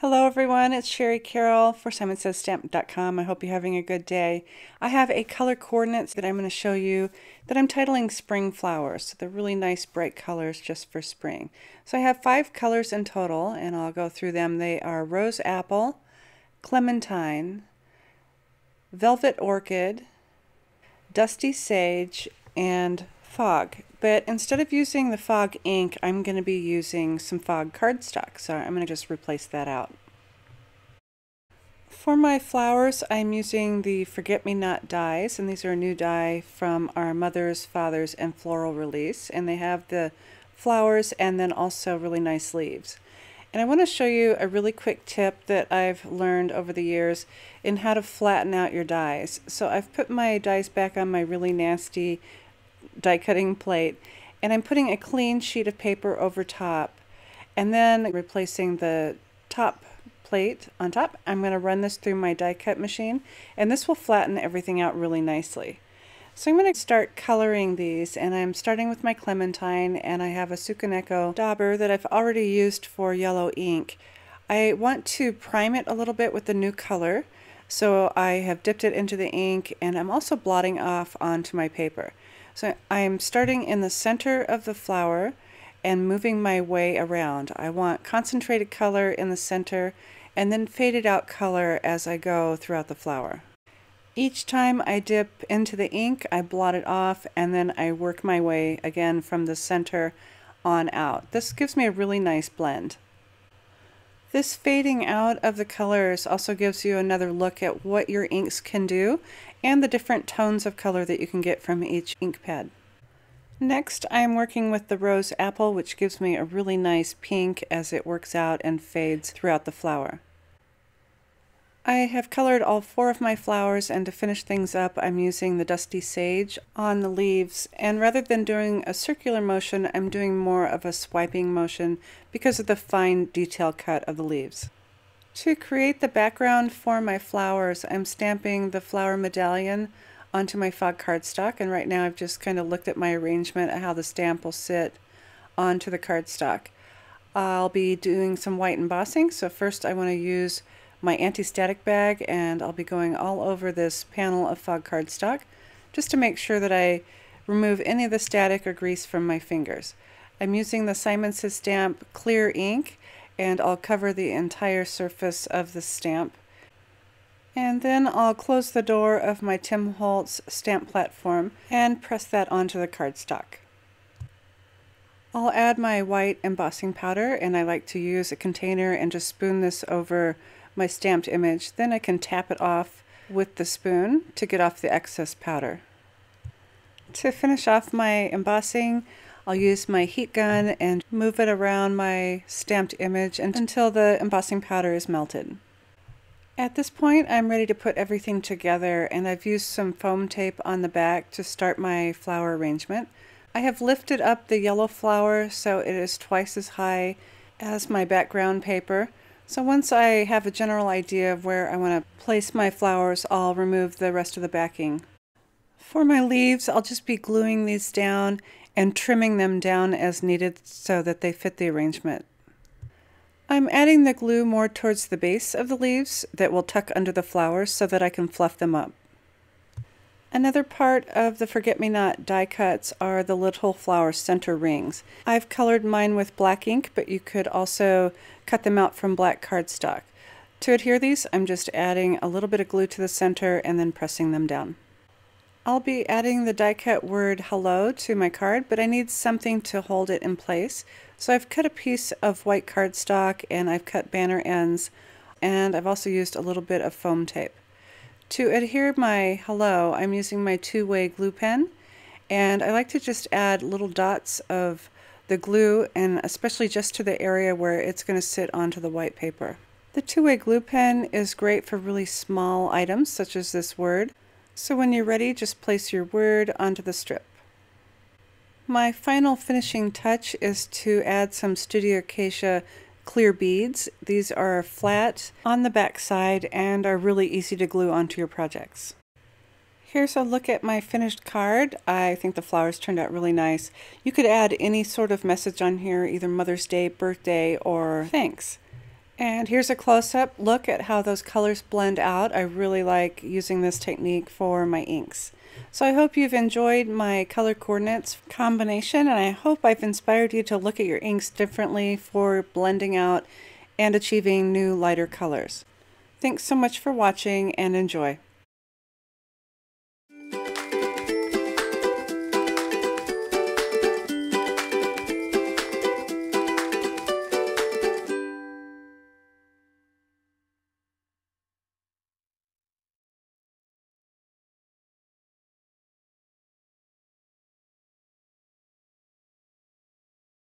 Hello everyone, it's Shari Carroll for SimonSaysStamp.com. I hope you're having a good day. I have a color coordinates that I'm going to show you that I'm titling Spring Flowers. So they're really nice bright colors just for spring. So I have 5 colors in total and I'll go through them. They are Rose Apple, Clementine, Velvet Orchid, Dusty Sage, and Fog. But instead of using the Fog ink, I'm going to be using some Fog cardstock, so I'm going to just replace that out. For my flowers, I'm using the Forget-Me-Not dies, and these are a new die from our Mothers, Fathers, and Floral release, and they have the flowers and then also really nice leaves. And I want to show you a really quick tip that I've learned over the years in how to flatten out your dies. So I've put my dies back on my really nasty die cutting plate, and I'm putting a clean sheet of paper over top, and then replacing the top plate on top. I'm going to run this through my die cut machine, and this will flatten everything out really nicely. So I'm going to start coloring these, and I'm starting with my Clementine, and I have a Sukaneko dauber that I've already used for yellow ink. I want to prime it a little bit with the new color, so I have dipped it into the ink, and I'm also blotting off onto my paper. So I'm starting in the center of the flower and moving my way around. I want concentrated color in the center and then faded out color as I go throughout the flower. Each time I dip into the ink, I blot it off, and then I work my way again from the center on out. This gives me a really nice blend. This fading out of the colors also gives you another look at what your inks can do and the different tones of color that you can get from each ink pad. Next, I am working with the Rose Apple, which gives me a really nice pink as it works out and fades throughout the flower. I have colored all 4 of my flowers, and to finish things up I'm using the Dusty Sage on the leaves, and rather than doing a circular motion I'm doing more of a swiping motion because of the fine detail cut of the leaves. To create the background for my flowers, I'm stamping the flower medallion onto my Fog cardstock, and right now I've just kind of looked at my arrangement of how the stamp will sit onto the cardstock. I'll be doing some white embossing, so first I want to use my anti-static bag, and I'll be going all over this panel of Fog cardstock just to make sure that I remove any of the static or grease from my fingers. I'm using the Simon Says Stamp clear ink, and I'll cover the entire surface of the stamp. And then I'll close the door of my Tim Holtz stamp platform and press that onto the cardstock. I'll add my white embossing powder, and I like to use a container and just spoon this over my stamped image. Then I can tap it off with the spoon to get off the excess powder. To finish off my embossing, I'll use my heat gun and move it around my stamped image until the embossing powder is melted. At this point I'm ready to put everything together, and I've used some foam tape on the back to start my flower arrangement. I have lifted up the yellow flower so it is twice as high as my background paper. So once I have a general idea of where I want to place my flowers, I'll remove the rest of the backing. For my leaves, I'll just be gluing these down and trimming them down as needed so that they fit the arrangement. I'm adding the glue more towards the base of the leaves that will tuck under the flowers so that I can fluff them up. Another part of the Forget-Me-Not die cuts are the little flower center rings. I've colored mine with black ink, but you could also cut them out from black cardstock. To adhere these, I'm just adding a little bit of glue to the center and then pressing them down. I'll be adding the die cut word hello to my card, but I need something to hold it in place. So I've cut a piece of white cardstock and I've cut banner ends, and I've also used a little bit of foam tape. To adhere my hello, I'm using my two-way glue pen, and I like to just add little dots of the glue, and especially just to the area where it's going to sit onto the white paper. The two-way glue pen is great for really small items such as this word. So when you're ready, just place your word onto the strip. My final finishing touch is to add some Studio Acacia clear beads. These are flat on the back side and are really easy to glue onto your projects. Here's a look at my finished card. I think the flowers turned out really nice. You could add any sort of message on here, either Mother's Day, birthday, or thanks. And here's a close-up look at how those colors blend out. I really like using this technique for my inks. So I hope you've enjoyed my color coordinates combination, and I hope I've inspired you to look at your inks differently for blending out and achieving new lighter colors. Thanks so much for watching, and enjoy.